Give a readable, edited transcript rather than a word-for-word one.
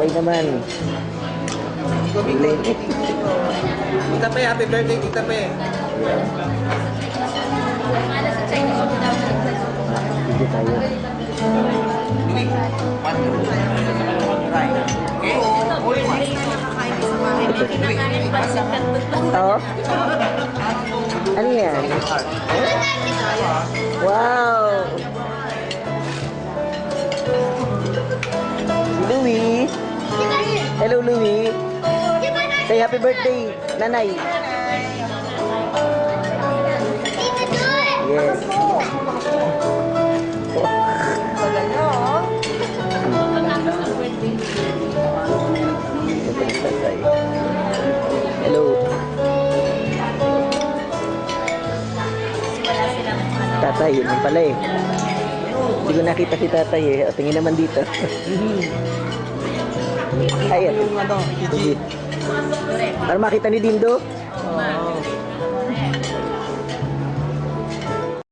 Kaway naman. Tita Pe, happy birthday, Tita Pe. Sige tayo. Oh? Ano yan? Wow! Louie! Hello, Louie! Say happy birthday, Nanay! Yes! Hello! Tatay, yun pala eh. Hindi ko nakita si tatay eh. O, tingin naman dito. Ayan. Yung ano, Sige. Para makita ni Dindo? Oo.